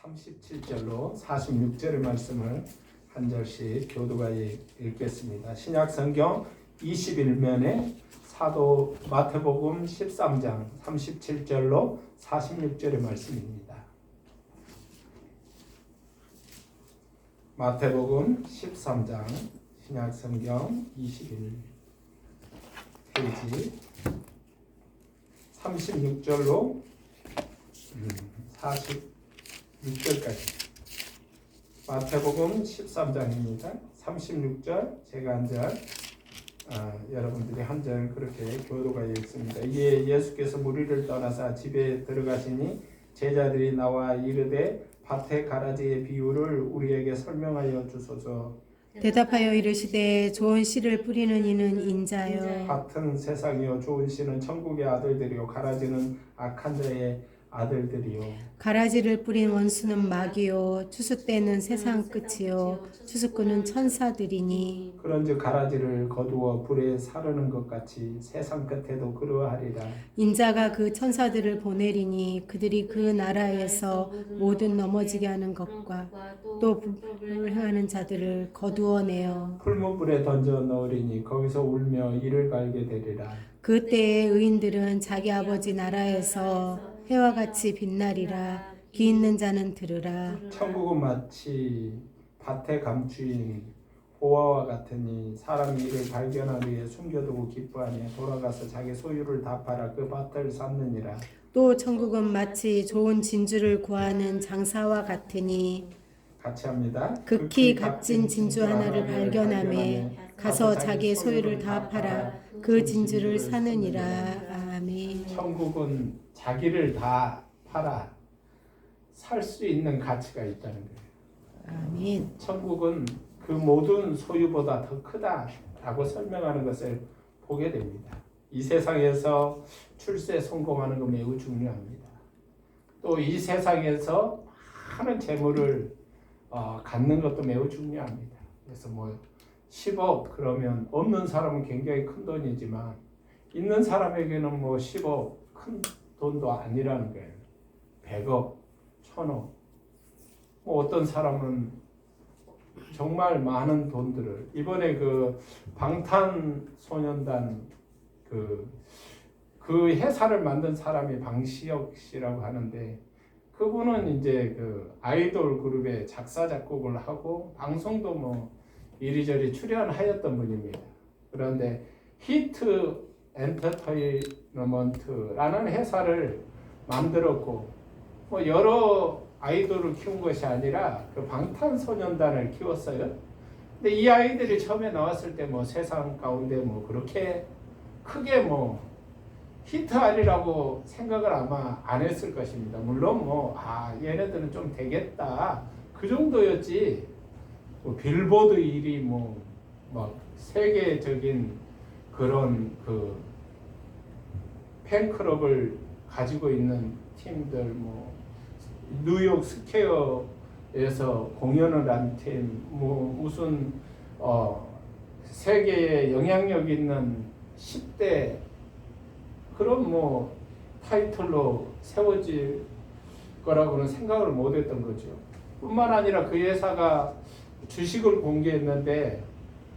37절로 46절의 말씀을 한 절씩 교도가 읽겠습니다. 신약 성경 21면에 사도 마태복음 13장 37절로 46절의 말씀입니다. 마태복음 13장 신약 성경 21페이지 36절로 46절까지 마태복음 13장입니다. 36절 제가 한 절, 여러분들이 한 절 그렇게 교도가 있습니다. 이에 예수께서 무리를 떠나사 집에 들어가시니 제자들이 나와 이르되 밭의 가라지의 비유를 우리에게 설명하여 주소서. 대답하여 이르시되 좋은 씨를 뿌리는 이는 인자요 밭은 세상이요 좋은 씨는 천국의 아들들이요 가라지는 악한 자의 아들들이요. 가라지를 뿌린 원수는 마귀요 추수때는 세상 끝이요 추수꾼은 천사들이니 그런즉 가라지를 거두어 불에 사르는 것 같이 세상 끝에도 그러하리라. 인자가 그 천사들을 보내리니 그들이 그 나라에서 모든 넘어지게 하는 것과 또 불행하는 자들을 거두어내어 풀무불에 던져 넣으리니 거기서 울며 이를 갈게 되리라. 그때에 의인들은 자기 아버지 나라에서 해와 같이 빛나리라. 귀 있는 자는 들으라. 천국은 마치 밭에 감추인 보화와 같으니 사람이 이를 발견한 후에 숨겨두고 기뻐하니 돌아가서 자기 소유를 다 팔아 그 밭을 샀느니라. 또 천국은 마치 좋은 진주를 구하는 장사와 같으니 같이 합니다. 극히 값진 진주 하나를 발견하매 가서 자기의 소유를 다 팔아 그 진주를 사느니라. 아멘. 천국은 자기를 다 팔아 살 수 있는 가치가 있다는 거예요. 아멘. 천국은 그 모든 소유보다 더 크다라고 설명하는 것을 보게 됩니다. 이 세상에서 출세 성공하는 거 매우 중요합니다. 또 이 세상에서 많은 재물을 갖는 것도 매우 중요합니다. 그래서 10억 그러면 없는 사람은 굉장히 큰 돈이지만 있는 사람에게는 10억 큰 돈도 아니라는 거예요. 100억, 1000억. 어떤 사람은 정말 많은 돈들을 이번에 그 방탄소년단 그 회사를 만든 사람이 방시혁 씨라고 하는데 그분은 이제 그 아이돌 그룹의 작사 작곡을 하고 방송도 이리저리 출연하였던 분입니다. 그런데 히트 엔터테인먼트라는 회사를 만들었고 여러 아이돌을 키운 것이 아니라 그 방탄소년단을 키웠어요. 근데 이 아이들이 처음에 나왔을 때 세상 가운데 그렇게 크게 히트하리라고 생각을 아마 안 했을 것입니다. 물론 얘네들은 좀 되겠다 그 정도였지 빌보드 1위 세계적인 그런 그 팬클럽을 가지고 있는 팀들 뉴욕 스퀘어에서 공연을 한 팀 무슨 세계에 영향력 있는 10대 그런 타이틀로 세워질 거라고는 생각을 못했던 거죠. 뿐만 아니라 그 회사가 주식을 공개했는데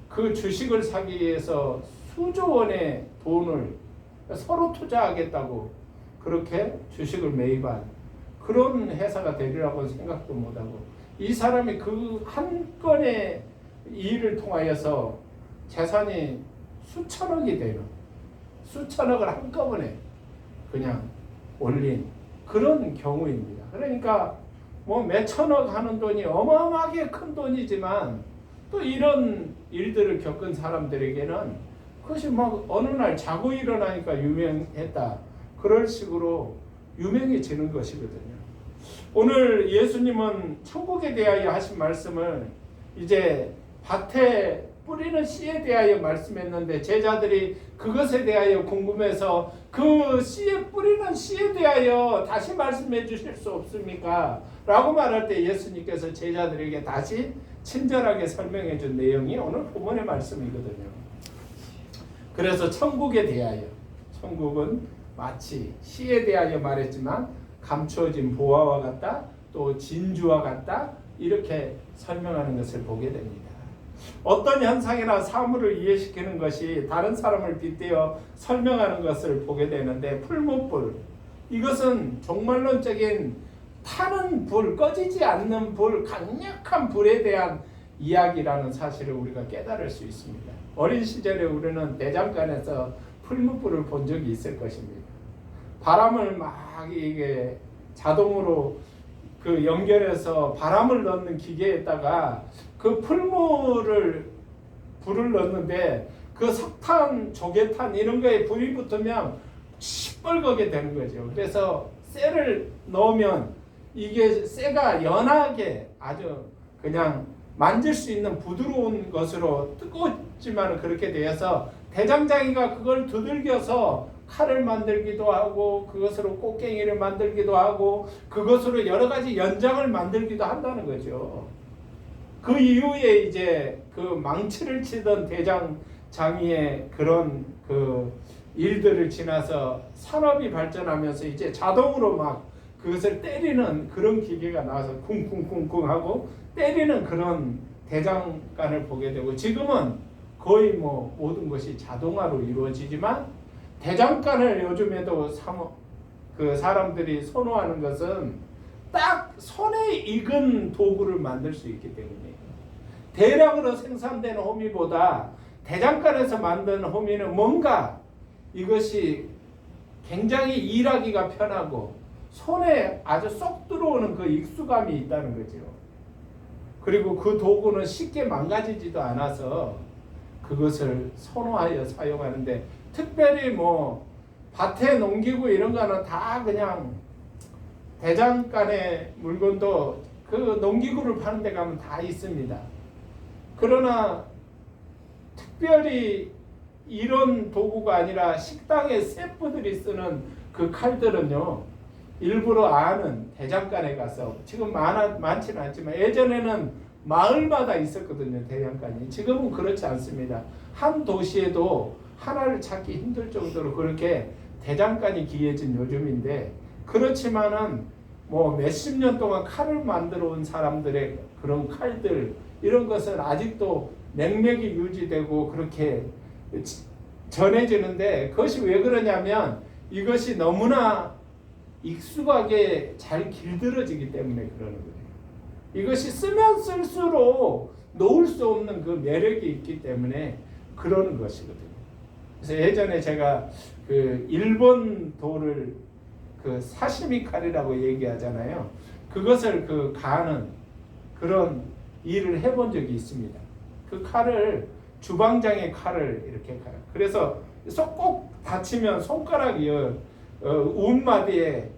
그 주식을 사기 위해서 수조 원의 돈을 서로 투자하겠다고 그렇게 주식을 매입한 그런 회사가 되리라고 생각도 못하고 이 사람이 그 한 건의 일을 통하여서 재산이 수천억이 되는 수천억을 한꺼번에 그냥 올린 그런 경우입니다. 그러니까 몇천억 하는 돈이 어마어마하게 큰 돈이지만 또 이런 일들을 겪은 사람들에게는 그것이 어느 날 자고 일어나니까 유명했다. 그럴 식으로 유명해지는 것이거든요. 오늘 예수님은 천국에 대하여 하신 말씀을 이제 밭에 뿌리는 씨에 대하여 말씀했는데 제자들이 그것에 대하여 궁금해서 그 뿌리는 씨에 대하여 다시 말씀해 주실 수 없습니까? 라고 말할 때 예수님께서 제자들에게 다시 친절하게 설명해 준 내용이 오늘 본문의 말씀이거든요. 그래서 천국에 대하여 천국은 마치 씨에 대하여 말했지만 감추어진 보화와 같다. 또 진주와 같다 이렇게 설명하는 것을 보게 됩니다. 어떤 현상이나 사물을 이해시키는 것이 다른 사람을 빗대어 설명하는 것을 보게 되는데 풀무불 이것은 종말론적인 타는 불, 꺼지지 않는 불, 강력한 불에 대한 이야기라는 사실을 우리가 깨달을 수 있습니다. 어린 시절에 우리는 대장간에서 풀무불을 본 적이 있을 것입니다. 바람을 막 이게 자동으로 그 연결해서 바람을 넣는 기계에다가 그 불을 넣는데 그 석탄, 조개탄 이런 거에 불이 붙으면 시뻘겋게 되는 거죠. 그래서 쇠를 넣으면 이게 쇠가 연하게 아주 그냥 만질 수 있는 부드러운 것으로 뜨겁지만 그렇게 되어서 대장장이가 그걸 두들겨서 칼을 만들기도 하고 그것으로 꽃갱이를 만들기도 하고 그것으로 여러 가지 연장을 만들기도 한다는 거죠. 그 이후에 이제 그 망치를 치던 대장장이의 그런 그 일들을 지나서 산업이 발전하면서 이제 자동으로 막 그것을 때리는 그런 기계가 나와서 쿵쿵쿵쿵 하고 때리는 그런 대장간을 보게 되고 지금은 거의 뭐 모든 것이 자동화로 이루어지지만 대장간을 요즘에도 그 사람들이 선호하는 것은 딱 손에 익은 도구를 만들 수 있기 때문이에요. 대량으로 생산되는 호미보다 대장간에서 만든 호미는 뭔가 이것이 굉장히 일하기가 편하고 손에 아주 쏙 들어오는 그 익숙함이 있다는 거죠. 그리고 그 도구는 쉽게 망가지지도 않아서 그것을 선호하여 사용하는데 특별히 뭐 밭에 농기구 이런 거는 다 그냥 대장간의 물건도 그 농기구를 파는 데 가면 다 있습니다. 그러나 특별히 이런 도구가 아니라 식당의 셰프들이 쓰는 그 칼들은요 일부러 아는 대장간에 가서 지금 많지는 않지만 예전에는 마을마다 있었거든요 대장간이. 지금은 그렇지 않습니다. 한 도시에도 하나를 찾기 힘들 정도로 그렇게 대장간이 귀해진 요즘인데 그렇지만은 뭐 몇십 년 동안 칼을 만들어 온 사람들의 그런 칼들 이런 것은 아직도 맥락이 유지되고 그렇게 전해지는데 그것이 왜 그러냐면 이것이 너무나 익숙하게 잘 길들여지기 때문에 그러는 거예요. 이것이 쓰면 쓸수록 놓을 수 없는 그 매력이 있기 때문에 그러는 것이거든요. 그래서 예전에 제가 그 일본 돌을 그 사시미 칼이라고 얘기하잖아요. 그것을 그 가는 그런 일을 해본 적이 있습니다. 그 칼을 주방장의 칼을 이렇게 가요. 그래서 꼭 다치면 손가락이 운마디에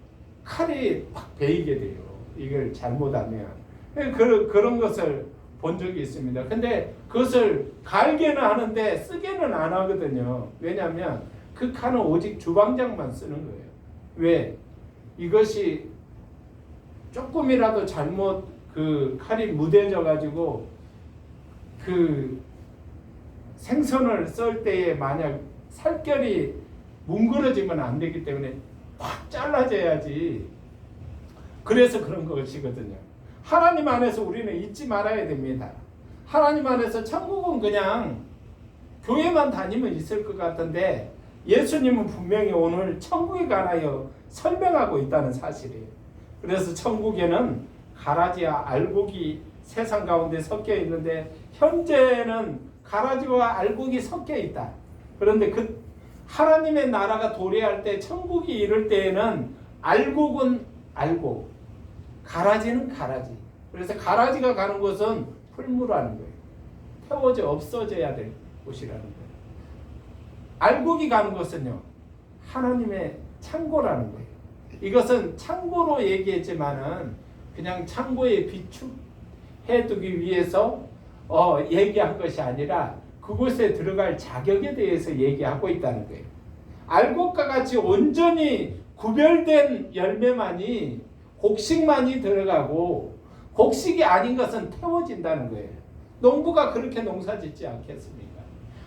칼이 팍 베이게 돼요. 이걸 잘못하면 그런 것을 본 적이 있습니다. 근데 그것을 갈게는 하는데 쓰게는 안 하거든요. 왜냐하면 그 칼은 오직 주방장만 쓰는 거예요. 왜? 이것이 조금이라도 잘못 그 칼이 무뎌져 가지고 그 생선을 썰 때에 만약 살결이 뭉그러지면 안 되기 때문에 확 잘라져야지. 그래서 그런 것이거든요. 하나님 안에서 우리는 잊지 말아야 됩니다. 하나님 안에서 천국은 그냥 교회만 다니면 있을 것 같은데 예수님은 분명히 오늘 천국에 관하여 설명하고 있다는 사실이에요. 그래서 천국에는 가라지와 알곡이 세상 가운데 섞여 있는데 현재는 가라지와 알곡이 섞여 있다. 그런데 그 하나님의 나라가 도래할 때 천국이 이룰 때에는 알곡은 알곡, 가라지는 가라지. 그래서 가라지가 가는 곳은 풀무라는 거예요. 태워져 없어져야 될 곳이라는 거예요. 알곡이 가는 곳은요 하나님의 창고라는 거예요. 이것은 창고로 얘기했지만은 그냥 창고에 비축해두기 위해서 얘기한 것이 아니라 그곳에 들어갈 자격에 대해서 얘기하고 있다는 거예요. 알곡과 같이 온전히 구별된 열매만이 곡식만이 들어가고 곡식이 아닌 것은 태워진다는 거예요. 농부가 그렇게 농사짓지 않겠습니까?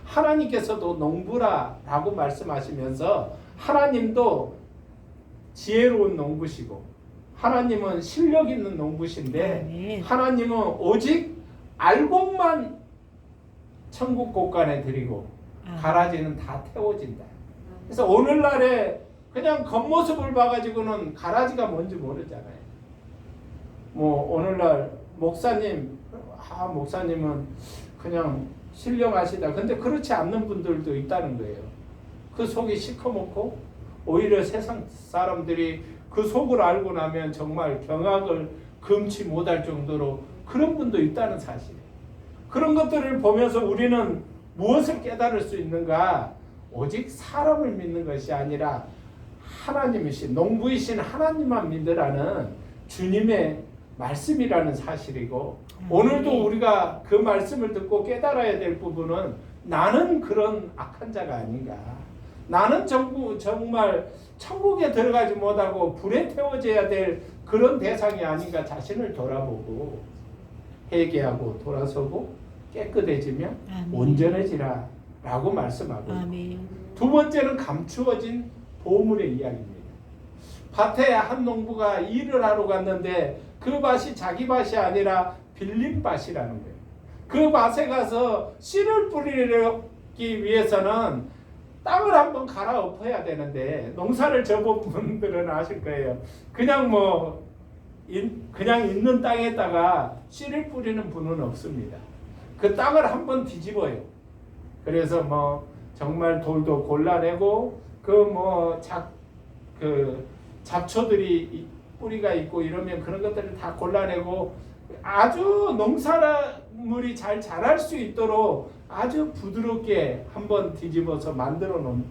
하나님께서도 농부라라고 말씀하시면서 하나님도 지혜로운 농부시고 하나님은 실력 있는 농부신데 아멘. 하나님은 오직 알곡만 천국 곳간에 드리고 가라지는 다 태워진다. 그래서 오늘날에 그냥 겉모습을 봐가지고는 가라지가 뭔지 모르잖아요. 뭐 오늘날 목사님은 그냥 신령하시다. 근데 그렇지 않는 분들도 있다는 거예요. 그 속이 시커멓고 오히려 세상 사람들이 그 속을 알고 나면 정말 경악을 금치 못할 정도로 그런 분도 있다는 사실이에요. 그런 것들을 보면서 우리는 무엇을 깨달을 수 있는가? 오직 사람을 믿는 것이 아니라 하나님이신 농부이신 하나님만 믿으라는 주님의 말씀이라는 사실이고, 오늘도 우리가 그 말씀을 듣고 깨달아야 될 부분은 나는 그런 악한 자가 아닌가, 나는 정말 천국에 들어가지 못하고 불에 태워져야 될 그런 대상이 아닌가 자신을 돌아보고 회개하고 돌아서고 깨끗해지면 아멘. 온전해지라 라고 말씀하고, 아멘. 두 번째는 감추어진 보물의 이야기입니다. 밭에 한 농부가 일을 하러 갔는데 그 밭이 자기 밭이 아니라 빌린 밭이라는 거예요. 그 밭에 가서 씨를 뿌리기 위해서는 땅을 한번 갈아엎어야 되는데, 농사를 접은 분들은 아실 거예요. 그냥 있는 땅에다가 씨를 뿌리는 분은 없습니다. 그 땅을 한번 뒤집어요. 그래서 정말 돌도 골라내고 잡초들이 뿌리가 있고 이러면 그런 것들을 다 골라내고 아주 농사물이 잘 자랄 수 있도록 아주 부드럽게 한번 뒤집어서 만들어 놓은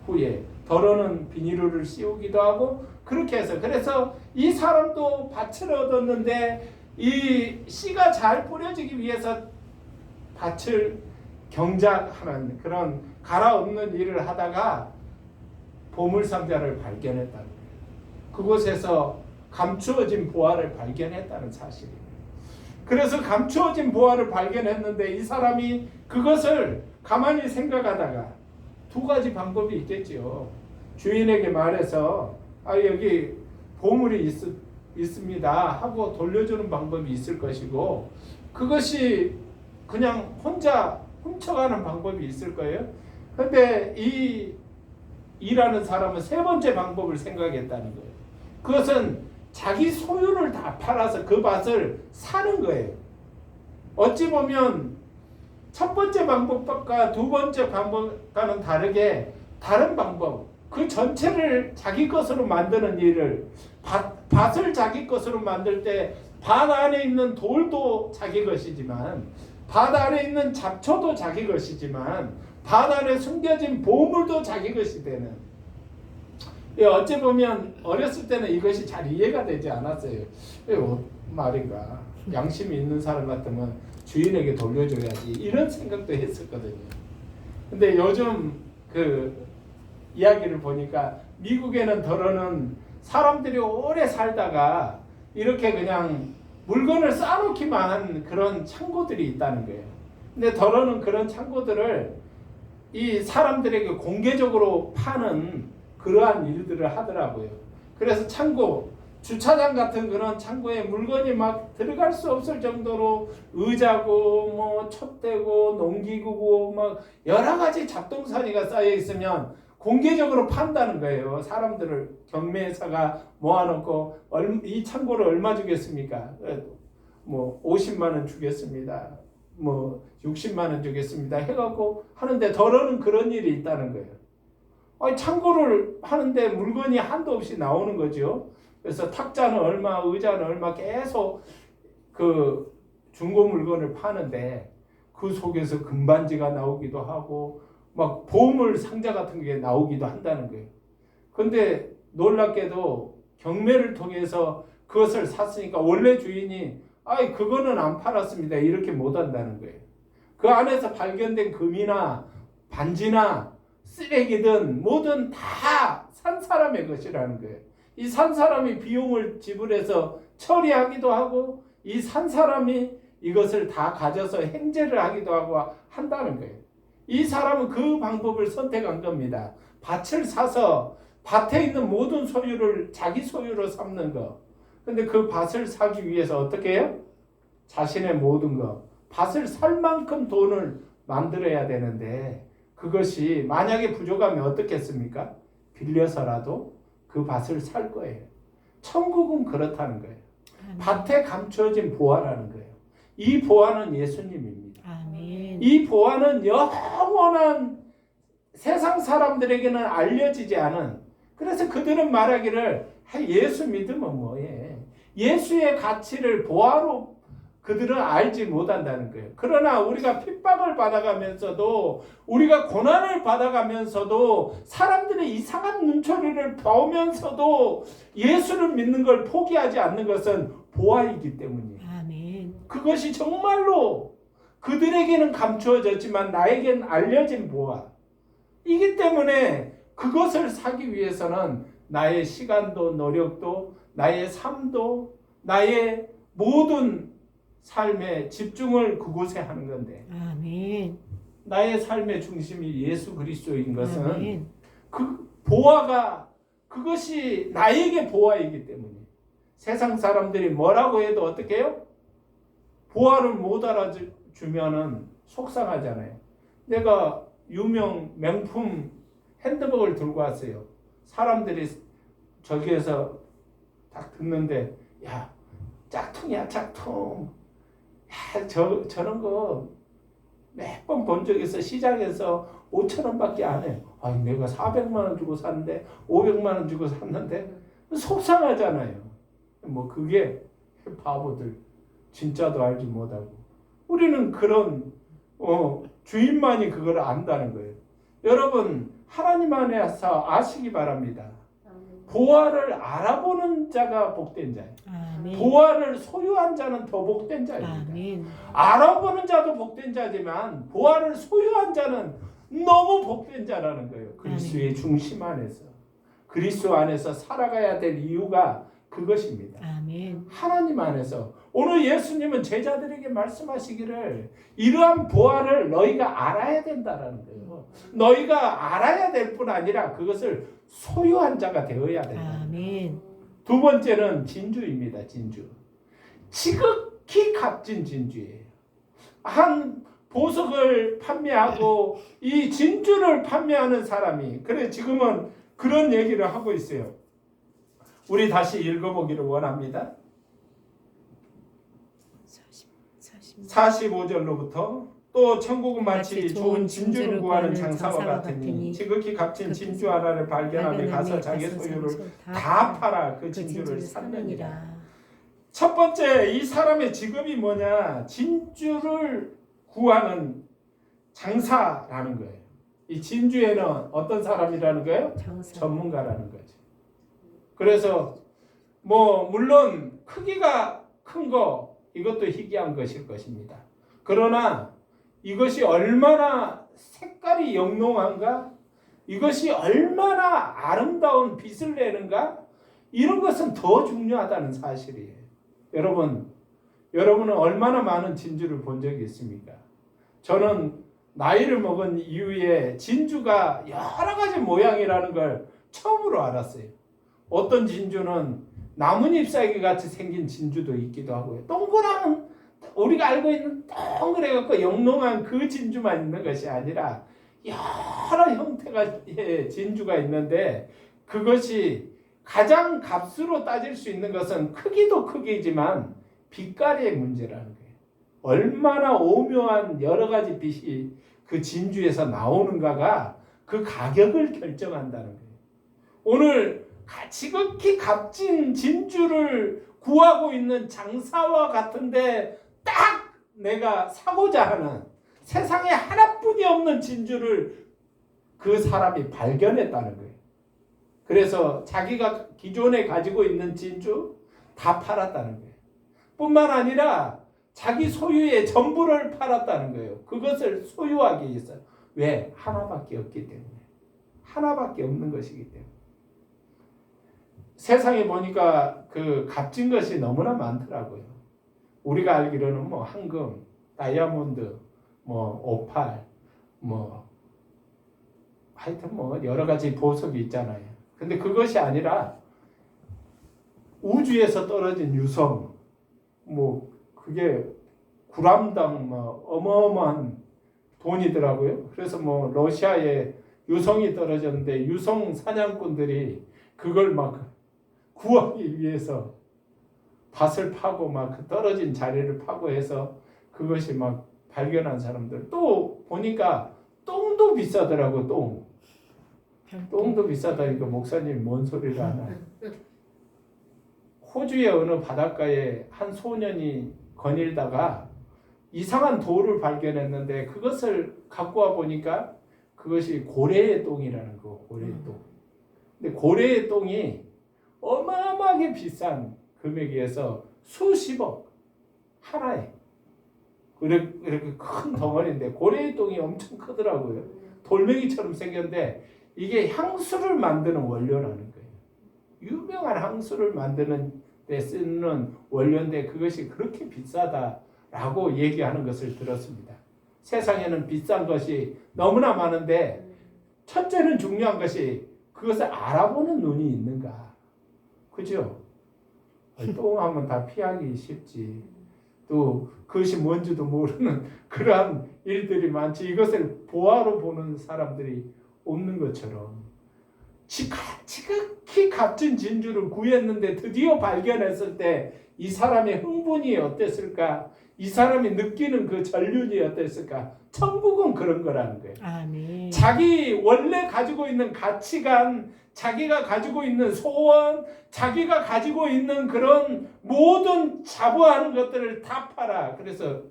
후에 덜어는 비닐을 씌우기도 하고 그렇게 해서, 그래서 이 사람도 밭을 얻었는데 이 씨가 잘 뿌려지기 위해서 밭을 경작하는 그런 갈아엎는 일을 하다가 보물상자를 발견했다는 거예요. 그곳에서 감추어진 보화를 발견했다는 사실이에요. 그래서 감추어진 보화를 발견했는데 이 사람이 그것을 가만히 생각하다가 두 가지 방법이 있겠죠. 주인에게 말해서 여기 보물이 있습니다 하고 돌려주는 방법이 있을 것이고, 그것이 그냥 혼자 훔쳐가는 방법이 있을 거예요. 근데 이 일하는 사람은 세 번째 방법을 생각했다는 거예요. 그것은 자기 소유를 다 팔아서 그 밭을 사는 거예요. 어찌 보면 첫 번째 방법과 두 번째 방법과는 다르게 다른 방법, 그 전체를 자기 것으로 만드는 일을, 밭을 자기 것으로 만들 때 밭 안에 있는 돌도 자기 것이지만, 밭 안에 있는 잡초도 자기 것이지만, 밭 안에 숨겨진 보물도 자기 것이 되는, 어찌 보면 어렸을 때는 이것이 잘 이해가 되지 않았어요. 말인가, 양심이 있는 사람 같으면 주인에게 돌려줘야지 이런 생각도 했었거든요. 근데 요즘 그 이야기를 보니까 미국에는 더러는 사람들이 오래 살다가 이렇게 그냥 물건을 쌓아놓기만 한 그런 창고들이 있다는 거예요. 근데 더러는 그런 창고들을 이 사람들에게 공개적으로 파는 그러한 일들을 하더라고요. 그래서 창고, 주차장 같은 그런 창고에 물건이 막 들어갈 수 없을 정도로 의자고 촛대고 농기구고 여러 가지 잡동사니가 쌓여 있으면 공개적으로 판다는 거예요. 사람들을 경매사가 모아놓고 이 창고를 얼마 주겠습니까? 50만 원 주겠습니다. 60만 원 주겠습니다. 해갖고 하는데 더러는 그런 일이 있다는 거예요. 창고를 하는데 물건이 한도 없이 나오는 거죠. 그래서 탁자는 얼마, 의자는 얼마 계속 그 중고 물건을 파는데 그 속에서 금반지가 나오기도 하고 보물 상자 같은 게 나오기도 한다는 거예요. 근데 놀랍게도 경매를 통해서 그것을 샀으니까 원래 주인이 그거는 안 팔았습니다 이렇게 못 한다는 거예요. 그 안에서 발견된 금이나 반지나 쓰레기든 뭐든 다 산 사람의 것이라는 거예요. 이 산 사람이 비용을 지불해서 처리하기도 하고 이 산 사람이 이것을 다 가져서 행제를 하기도 하고 한다는 거예요. 이 사람은 그 방법을 선택한 겁니다. 밭을 사서 밭에 있는 모든 소유를 자기 소유로 삼는 거. 근데 그 밭을 사기 위해서 어떻게 해요? 자신의 모든 거, 밭을 살 만큼 돈을 만들어야 되는데 그것이 만약에 부족하면 어떻겠습니까? 빌려서라도 그 밭을 살 거예요. 천국은 그렇다는 거예요. 아멘. 밭에 감추어진 보화라는 거예요. 이 보화는 예수님입니다. 아멘. 이 보화는 영원한 세상 사람들에게는 알려지지 않은, 그래서 그들은 말하기를 예수 믿으면 뭐해? 예수의 가치를 보화로 그들은 알지 못한다는 거예요. 그러나 우리가 핍박을 받아가면서도, 우리가 고난을 받아가면서도, 사람들의 이상한 눈초리를 보면서도 예수를 믿는 걸 포기하지 않는 것은 보화이기 때문이에요. 아멘. 그것이 정말로 그들에게는 감추어졌지만 나에게는 알려진 보화. 이기 때문에 그것을 사기 위해서는 나의 시간도 노력도 나의 삶도 나의 모든 삶의 집중을 그곳에 하는 건데, 아멘. 나의 삶의 중심이 예수 그리스도인 것은 아멘. 그 보화가, 그것이 나에게 보화이기 때문에 세상 사람들이 뭐라고 해도 어떻게 해요? 보화를 못 알아주면은 속상하잖아요. 내가 유명 명품 핸드백을 들고 왔어요. 사람들이 저기에서 딱 듣는데, 야, 짝퉁이야, 짝퉁. 야, 저런 거 몇 번 본 적 있어. 시장에서 5,000원밖에 안 해. 아니, 내가 400만 원 주고 샀는데, 500만 원 주고 샀는데, 속상하잖아요. 뭐 그게 바보들, 진짜도 알지 못하고. 우리는 그런 주인만이 그걸 안다는 거예요. 여러분, 하나님 안에서 아시기 바랍니다. 보화를 알아보는 자가 복된 자예요. 아멘. 보화를 소유한 자는 더 복된 자입니다. 아멘. 알아보는 자도 복된 자지만 보화를 소유한 자는 너무 복된 자라는 거예요. 그리스도의 중심 안에서, 그리스도 안에서 살아가야 될 이유가 그것입니다. 아멘. 하나님 안에서. 오늘 예수님은 제자들에게 말씀하시기를 이러한 보화를 너희가 알아야 된다라는 거예요. 너희가 알아야 될 뿐 아니라 그것을 소유한 자가 되어야 된다. 아멘. 두 번째는 진주입니다. 진주. 지극히 값진 진주예요. 한 보석을 판매하고 이 진주를 판매하는 사람이, 그래 지금은 그런 얘기를 하고 있어요. 우리 다시 읽어보기를 원합니다. 45절로부터 또 천국은 마치 좋은 진주를 구하는 장사와 같으니 지극히 값진 진주 하나를 발견하며 가서 자기 소유를 다 팔아 그 진주를 샀느니라. 첫 번째, 이 사람의 직업이 뭐냐? 진주를 구하는 장사라는 거예요. 이 진주에는 어떤 사람이라는 거예요? 장사. 전문가라는 거죠. 그래서 뭐 물론 크기가 큰 거, 이것도 희귀한 것일 것입니다. 그러나 이것이 얼마나 색깔이 영롱한가, 이것이 얼마나 아름다운 빛을 내는가, 이런 것은 더 중요하다는 사실이에요. 여러분은 얼마나 많은 진주를 본 적이 있습니까? 저는 나이를 먹은 이후에 진주가 여러 가지 모양이라는 걸 처음으로 알았어요. 어떤 진주는 나뭇잎 사이기 같이 생긴 진주도 있기도 하고요. 동그란, 우리가 알고 있는 동그래갖고 영롱한 그 진주만 있는 것이 아니라 여러 형태의 진주가 있는데, 그것이 가장 값으로 따질 수 있는 것은 크기도 크기지만 빛깔의 문제라는 거예요. 얼마나 오묘한 여러 가지 빛이 그 진주에서 나오는가가 그 가격을 결정한다는 거예요. 오늘 지극히 값진 진주를 구하고 있는 장사와 같은데 딱 내가 사고자 하는 세상에 하나뿐이 없는 진주를 그 사람이 발견했다는 거예요. 그래서 자기가 기존에 가지고 있는 진주 다 팔았다는 거예요. 뿐만 아니라 자기 소유의 전부를 팔았다는 거예요. 그것을 소유하기 위해서. 왜? 하나밖에 없기 때문에. 하나밖에 없는 것이기 때문에. 세상에 보니까 그 값진 것이 너무나 많더라고요. 우리가 알기로는 뭐 황금, 다이아몬드, 뭐 오팔, 뭐 하여튼 뭐 여러 가지 보석이 있잖아요. 근데 그것이 아니라 우주에서 떨어진 유성, 뭐 그게 구람당 뭐 어마어마한 돈이더라고요. 그래서 뭐 러시아에 유성이 떨어졌는데 유성 사냥꾼들이 그걸 막 구하기 위해서 밭을 파고 막 그 떨어진 자리를 파고 해서 그것이 막 발견한 사람들. 또 보니까 똥도 비싸더라고. 똥도 비싸다니까 목사님 뭔 소리를 하나. 호주의 어느 바닷가에 한 소년이 거닐다가 이상한 돌을 발견했는데 그것을 갖고 와 보니까 그것이 고래의 똥이라는 거. 고래의 똥. 근데 고래의 똥이 어마어마하게 비싼 금액이어서 수십억 하나에 이렇게 큰 덩어리인데 고래의 똥이 엄청 크더라고요. 돌멩이처럼 생겼는데 이게 향수를 만드는 원료라는 거예요. 유명한 향수를 만드는 데 쓰는 원료인데 그것이 그렇게 비싸다라고 얘기하는 것을 들었습니다. 세상에는 비싼 것이 너무나 많은데 첫째는 중요한 것이 그것을 알아보는 눈이 있는가. 그죠? 똥하면 다 피하기 쉽지. 또 그것이 뭔지도 모르는 그러한 일들이 많지. 이것을 보화로 보는 사람들이 없는 것처럼 지극히 값진 진주를 구했는데 드디어 발견했을 때 이 사람의 흥분이 어땠을까? 이 사람이 느끼는 그 전륜이 어땠을까? 천국은 그런 거라는 거예요. 아멘. 자기 원래 가지고 있는 가치관, 자기가 가지고 있는 소원, 자기가 가지고 있는 그런 모든 자부하는 것들을 다 팔아. 그래서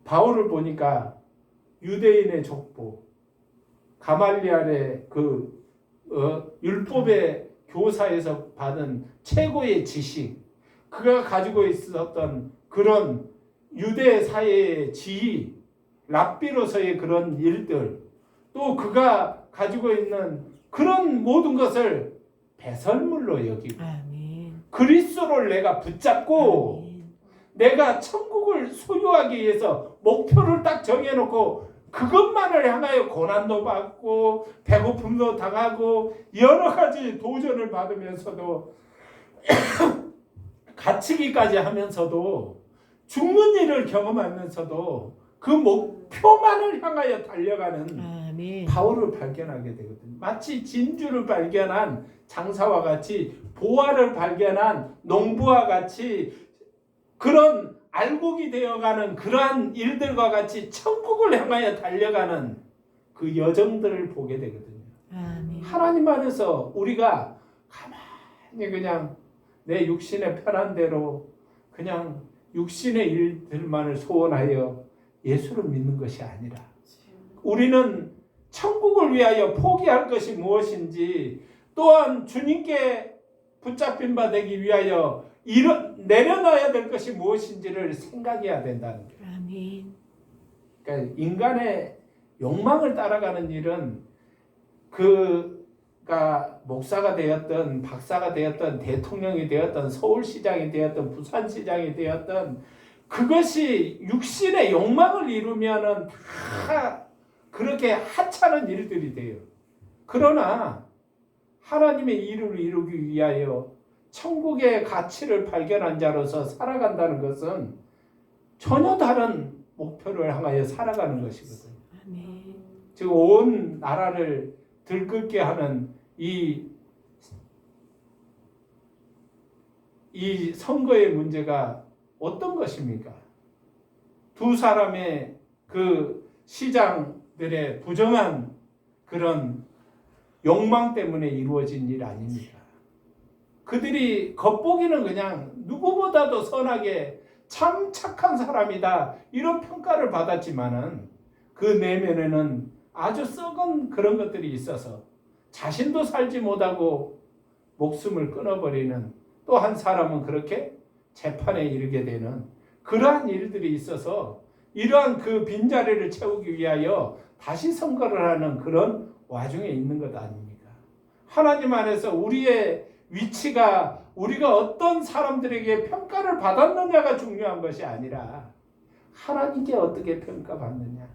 바울을 보니까 유대인의 족보, 가말리알의 율법의 교사에서 받은 최고의 지식, 그가 가지고 있었던 그런 유대 사회의 지위, 랍비로서의 그런 일들, 또 그가 가지고 있는 그런 모든 것을 배설물로 여기고 아멘. 그리스도를 내가 붙잡고 아멘. 내가 천국을 소유하기 위해서 목표를 딱 정해놓고 그것만을 향하여 고난도 받고 배고픔도 당하고 여러 가지 도전을 받으면서도 갇히기까지 하면서도 죽는 일을 경험하면서도 그 목표만을 향하여 달려가는 아멘. 바울을 발견하게 되거든요. 마치 진주를 발견한 장사와 같이 보화를 발견한 농부와 같이 그런 알곡이 되어가는 그러한 일들과 같이 천국을 향하여 달려가는 그 여정들을 보게 되거든요. 아멘. 하나님 안에서 우리가 가만히 그냥 내 육신의 편한 대로 그냥 육신의 일들만을 소원하여 예수를 믿는 것이 아니라 우리는 천국을 위하여 포기할 것이 무엇인지 또한 주님께 붙잡힌 바 되기 위하여 내려놔야 될 것이 무엇인지를 생각해야 된다는 거예요. 아멘. 그러니까 인간의 욕망을 따라가는 일은 그가 목사가 되었던 박사가 되었던 대통령이 되었던 서울시장이 되었던 부산시장이 되었던 그것이 육신의 욕망을 이루면은 다 그렇게 하찮은 일들이 돼요. 그러나 하나님의 일을 이루기 위하여 천국의 가치를 발견한 자로서 살아간다는 것은 전혀 다른 목표를 향하여 살아가는 것이거든요. 아멘. 지금 온 나라를 들끓게 하는 이 선거의 문제가 어떤 것입니까? 두 사람의 그 시장들의 부정한 그런 욕망 때문에 이루어진 일 아닙니까? 그들이 겉보기는 그냥 누구보다도 선하게 참 착한 사람이다 이런 평가를 받았지만은 그 내면에는 아주 썩은 그런 것들이 있어서 자신도 살지 못하고 목숨을 끊어버리는 또 한 사람은 그렇게 재판에 이르게 되는 그러한 일들이 있어서 이러한 그 빈자리를 채우기 위하여 다시 선거를 하는 그런 와중에 있는 것 아닙니까? 하나님 안에서 우리의 위치가 우리가 어떤 사람들에게 평가를 받았느냐가 중요한 것이 아니라 하나님께 어떻게 평가받느냐,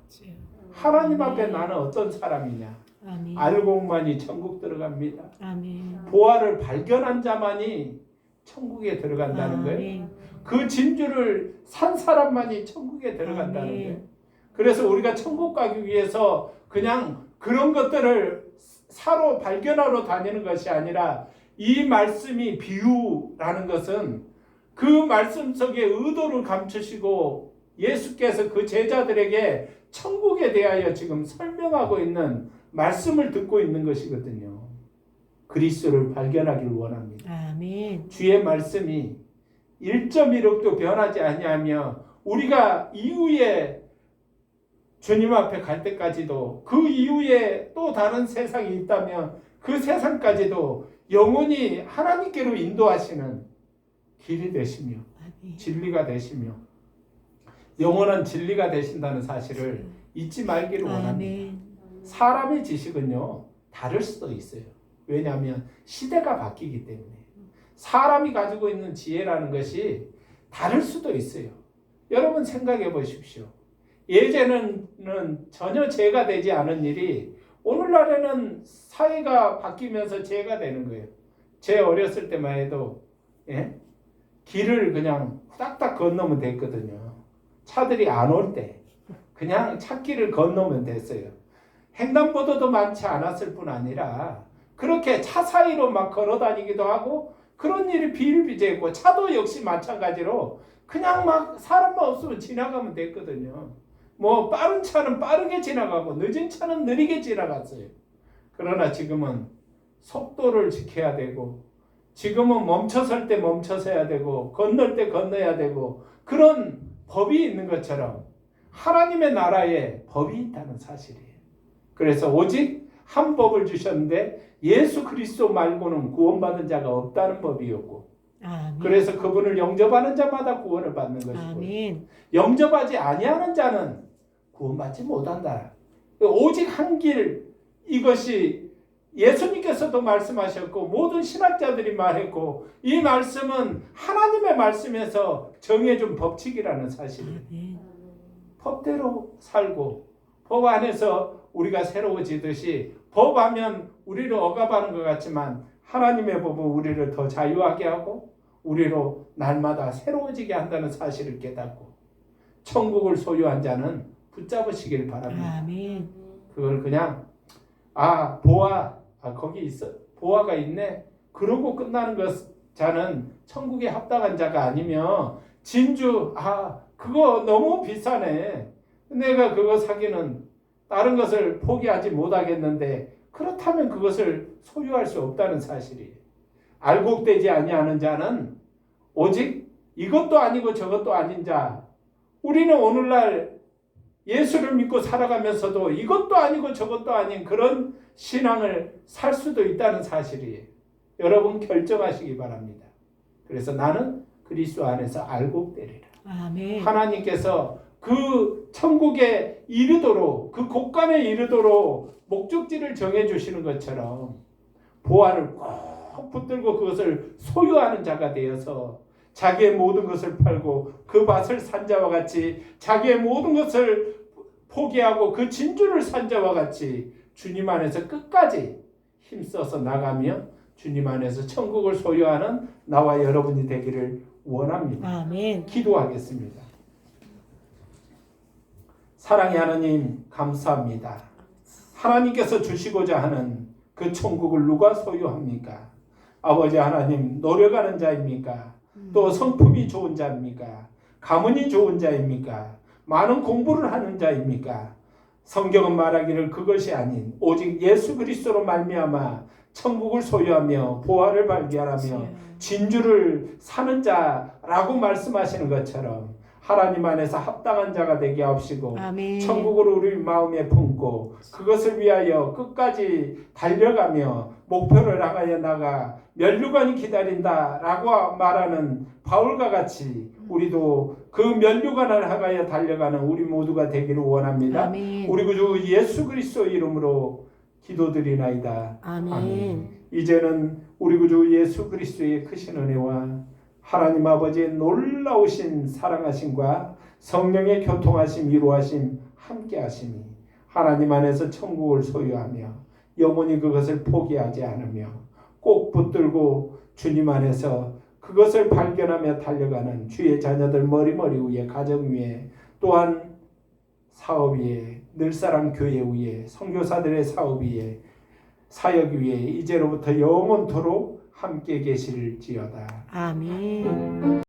하나님 앞에 나는 어떤 사람이냐, 아멘. 알곡만이 천국 들어갑니다. 아멘. 보화를 발견한 자만이 천국에 들어간다는 거예요. 아멘. 그 진주를 산 사람만이 천국에 들어간다는 아멘. 거예요. 그래서 우리가 천국 가기 위해서 그냥 그런 것들을 사러 발견하러 다니는 것이 아니라 이 말씀이 비유라는 것은 그 말씀 속에 의도를 감추시고 예수께서 그 제자들에게 천국에 대하여 지금 설명하고 있는 말씀을 듣고 있는 것이거든요. 그리스도를 발견하기를 원합니다. 아멘. 주의 말씀이 1.1억도 변하지 아니하며 우리가 이후에 주님 앞에 갈 때까지도 그 이후에 또 다른 세상이 있다면 그 세상까지도 영원히 하나님께로 인도하시는 길이 되시며 아멘. 진리가 되시며 영원한 진리가 되신다는 사실을 잊지 말기를 원합니다. 아멘. 사람의 지식은요 다를 수도 있어요. 왜냐하면 시대가 바뀌기 때문에 사람이 가지고 있는 지혜라는 것이 다를 수도 있어요. 여러분 생각해 보십시오. 예전에는 전혀 죄가 되지 않은 일이 오늘날에는 사회가 바뀌면서 죄가 되는 거예요. 제 어렸을 때만 해도 길을 그냥 딱딱 건너면 됐거든요. 차들이 안 올 때 그냥 차길을 건너면 됐어요. 횡단보도도 많지 않았을 뿐 아니라 그렇게 차 사이로 막 걸어 다니기도 하고 그런 일이 비일비재했고 차도 역시 마찬가지로 그냥 막 사람만 없으면 지나가면 됐거든요. 뭐 빠른 차는 빠르게 지나가고 늦은 차는 느리게 지나갔어요. 그러나 지금은 속도를 지켜야 되고 지금은 멈춰설 때 멈춰서야 되고 건널 때 건너야 되고 그런 법이 있는 것처럼 하나님의 나라에 법이 있다는 사실이에요. 그래서 오직 한 법을 주셨는데 예수 그리스도 말고는 구원받은 자가 없다는 법이었고 아멘. 그래서 그분을 영접하는 자마다 구원을 받는 것이고 아멘. 영접하지 아니하는 자는 구원받지 못한다. 오직 한 길 이것이 예수님께서도 말씀하셨고 모든 신학자들이 말했고 이 말씀은 하나님의 말씀에서 정해준 법칙이라는 사실이에요. 아멘. 법대로 살고 법 안에서 우리가 새로워지듯이 법하면 우리를 억압하는 것 같지만 하나님의 법은 우리를 더 자유하게 하고 우리로 날마다 새로워지게 한다는 사실을 깨닫고 천국을 소유한 자는 붙잡으시길 바랍니다. 아멘. 그걸 그냥 보아 거기 있어 보아가 있네 그러고 끝나는 것 자는 천국에 합당한 자가 아니며 진주 그거 너무 비싸네 내가 그거 사기는 다른 것을 포기하지 못하겠는데 그렇다면 그것을 소유할 수 없다는 사실이에요. 알곡되지 아니하는 자는 오직 이것도 아니고 저것도 아닌 자. 우리는 오늘날 예수를 믿고 살아가면서도 이것도 아니고 저것도 아닌 그런 신앙을 살 수도 있다는 사실이에요. 여러분 결정하시기 바랍니다. 그래서 나는 그리스도 안에서 알곡되리라. 아멘. 하나님께서 그 천국에 이르도록 그 곳간에 이르도록 목적지를 정해 주시는 것처럼 보화를 꼭 붙들고 그것을 소유하는 자가 되어서 자기의 모든 것을 팔고 그 밭을 산 자와 같이 자기의 모든 것을 포기하고 그 진주를 산 자와 같이 주님 안에서 끝까지 힘써서 나가며 주님 안에서 천국을 소유하는 나와 여러분이 되기를 원합니다. 아멘. 기도하겠습니다. 사랑의 하나님 감사합니다. 하나님께서 주시고자 하는 그 천국을 누가 소유합니까? 아버지 하나님 노력하는 자입니까? 또 성품이 좋은 자입니까? 가문이 좋은 자입니까? 많은 공부를 하는 자입니까? 성경은 말하기를 그것이 아닌 오직 예수 그리스도로 말미암아 천국을 소유하며 보화를 발견하며 진주를 사는 자라고 말씀하시는 것처럼 하나님 안에서 합당한 자가 되게 하옵시고 아멘. 천국을 우리 마음에 품고 그것을 위하여 끝까지 달려가며 목표를 향하여 나가 면류관이 기다린다라고 말하는 바울과 같이 우리도 그 면류관을 향하여 달려가는 우리 모두가 되기를 원합니다. 아멘. 우리 구주 예수 그리스도 이름으로 기도드리나이다. 아멘. 이제는 우리 구주 예수 그리스도의 크신 은혜와 하나님 아버지의 놀라우신 사랑하심과 성령의 교통하심, 위로하심, 함께하심이 하나님 안에서 천국을 소유하며 영원히 그것을 포기하지 않으며 꼭 붙들고 주님 안에서 그것을 발견하며 달려가는 주의 자녀들 머리머리 위에, 가정 위에, 또한 사업 위에, 늘사랑 교회 위에, 선교사들의 사업 위에, 사역 위에 이제로부터 영원토록 함께 계실지어다. 아멘.